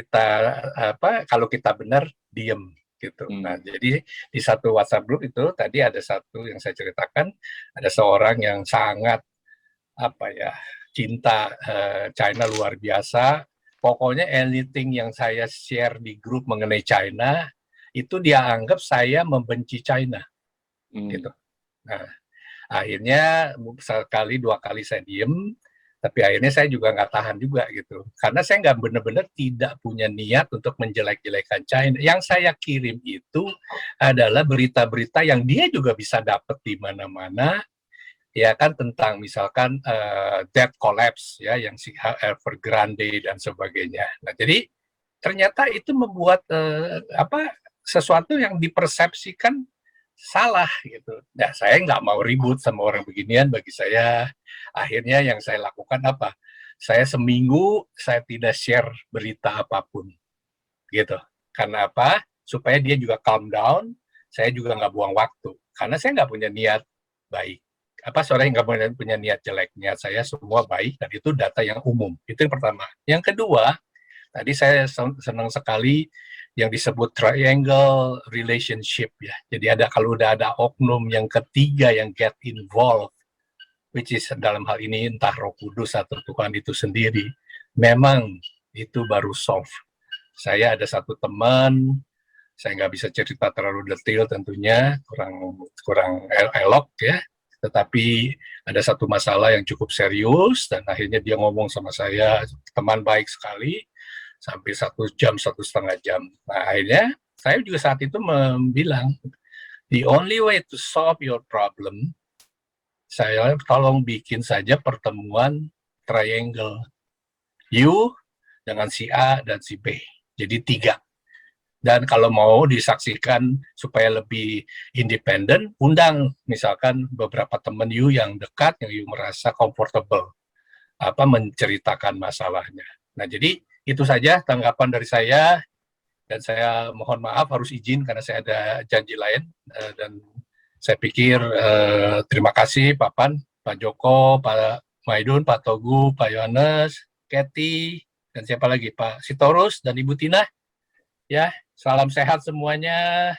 kita benar, diem. gitu. Nah, jadi di satu WhatsApp group itu tadi ada satu yang saya ceritakan, ada seorang yang sangat cinta China luar biasa. Pokoknya anything yang saya share di grup mengenai China itu dia anggap saya membenci China, gitu. Nah, akhirnya sekali dua kali saya diem, tapi akhirnya saya juga nggak tahan juga gitu, karena saya nggak benar-benar tidak punya niat untuk menjelek-jelekan China. Yang saya kirim itu adalah berita-berita yang dia juga bisa dapat di mana-mana, ya kan, tentang misalkan debt collapse ya, yang si Evergrande dan sebagainya. Nah, jadi ternyata itu membuat sesuatu yang dipersepsikan salah gitu. Nah, saya nggak mau ribut sama orang beginian. Bagi saya, akhirnya yang saya lakukan apa? Saya seminggu saya tidak share berita apapun, gitu. Karena apa? Supaya dia juga calm down. Saya juga nggak buang waktu. Karena saya nggak punya niat baik. Nggak punya niat jelek. Niat saya semua baik, dan itu data yang umum. Itu yang pertama. Yang kedua, tadi saya senang sekali yang disebut triangle relationship ya. Jadi kalau udah ada oknum yang ketiga yang get involved, which is dalam hal ini entah Roh Kudus atau Tuhan itu sendiri, memang itu baru soft. Saya ada satu teman, saya nggak bisa cerita terlalu detail tentunya, kurang elok ya. Tetapi ada satu masalah yang cukup serius, dan akhirnya dia ngomong sama saya, teman baik sekali, sampai 1 jam, 1,5 jam. Nah, akhirnya saya juga saat itu bilang, the only way to solve your problem, saya tolong bikin saja pertemuan triangle. You dengan si A dan si B. Jadi 3. Dan kalau mau disaksikan supaya lebih independen, undang misalkan beberapa teman you yang dekat, yang you merasa comfortable menceritakan masalahnya. Nah, jadi itu saja tanggapan dari saya, dan saya mohon maaf harus izin karena saya ada janji lain, dan saya pikir terima kasih Pak Pan, Pak Joko, Pak Maidun, Pak Togu, Pak Yohanes, Kathy, dan siapa lagi, Pak Sitorus dan Ibu Tina. Ya, salam sehat semuanya.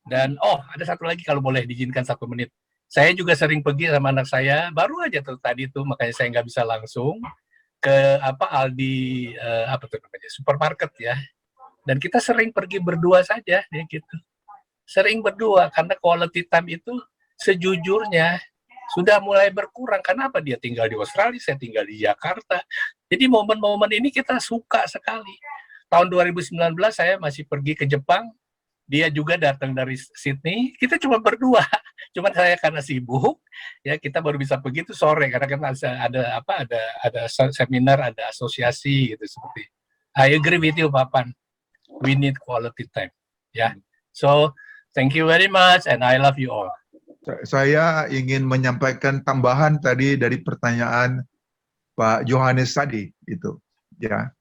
Dan ada satu lagi kalau boleh diizinkan 1 menit. Saya juga sering pergi sama anak saya, baru aja tadi makanya saya nggak bisa langsung ke Aldi supermarket ya, dan kita sering pergi berdua saja ya gitu, sering berdua, karena quality time itu sejujurnya sudah mulai berkurang. Karena apa? Dia tinggal di Australia, saya tinggal di Jakarta, jadi momen-momen ini kita suka sekali. Tahun 2019 saya masih pergi ke Jepang, dia juga datang dari Sydney, kita cuma berdua. Cuma saya karena sibuk, ya kita baru bisa pergi itu sore, karena kan ada seminar, ada asosiasi gitu seperti. I agree with you, Papan. We need quality time. Ya, so thank you very much, and I love you all. Saya ingin menyampaikan tambahan tadi dari pertanyaan Pak Yohanes tadi itu. Ya,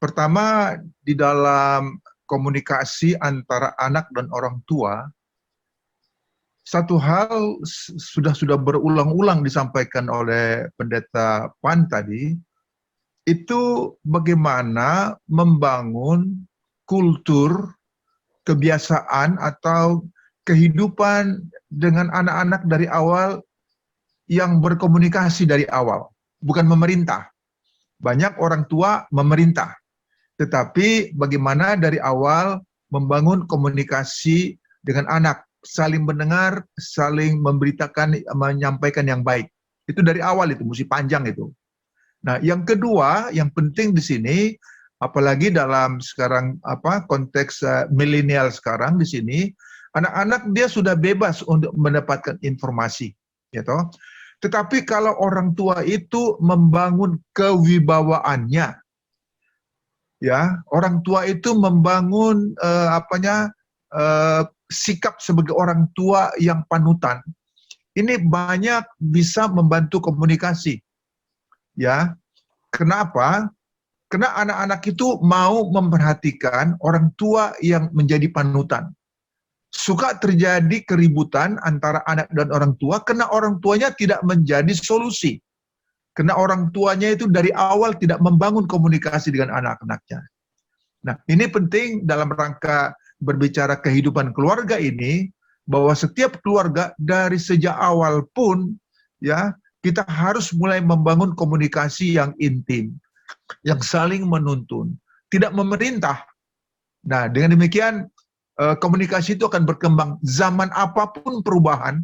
pertama di dalam komunikasi antara anak dan orang tua, satu hal sudah berulang-ulang disampaikan oleh Pendeta Pan tadi, itu bagaimana membangun kultur, kebiasaan atau kehidupan dengan anak-anak dari awal yang berkomunikasi dari awal, bukan memerintah. Banyak orang tua memerintah, tetapi bagaimana dari awal membangun komunikasi dengan anak, saling mendengar, saling memberitakan, menyampaikan yang baik. Itu dari awal, itu mesti panjang itu. Nah, yang kedua, yang penting di sini, apalagi dalam sekarang konteks milenial sekarang di sini, anak-anak dia sudah bebas untuk mendapatkan informasi, gitu. Tetapi kalau orang tua itu membangun kewibawaannya, ya, orang tua itu membangun sikap sebagai orang tua yang panutan. Ini banyak bisa membantu komunikasi. Ya. Kenapa? Karena anak-anak itu mau memperhatikan orang tua yang menjadi panutan. Suka terjadi keributan antara anak dan orang tua karena orang tuanya tidak menjadi solusi. Karena orang tuanya itu dari awal tidak membangun komunikasi dengan anak-anaknya. Nah, ini penting dalam rangka berbicara kehidupan keluarga ini, bahwa setiap keluarga dari sejak awal pun ya kita harus mulai membangun komunikasi yang intim, yang saling menuntun, tidak memerintah. Nah, dengan demikian komunikasi itu akan berkembang. Zaman apapun perubahan,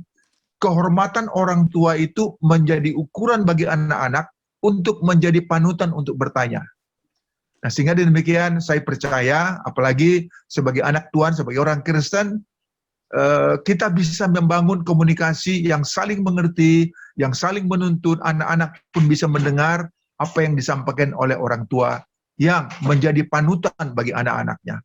kehormatan orang tua itu menjadi ukuran bagi anak-anak untuk menjadi panutan untuk bertanya. Nah, sehingga demikian saya percaya, apalagi sebagai anak Tuhan, sebagai orang Kristen, kita bisa membangun komunikasi yang saling mengerti, yang saling menuntun, anak-anak pun bisa mendengar apa yang disampaikan oleh orang tua yang menjadi panutan bagi anak-anaknya.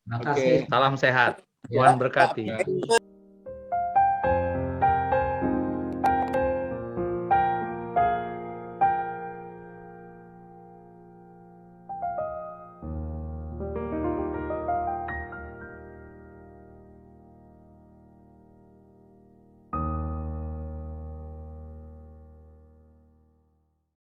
Terima kasih. Salam sehat. Tuhan berkati.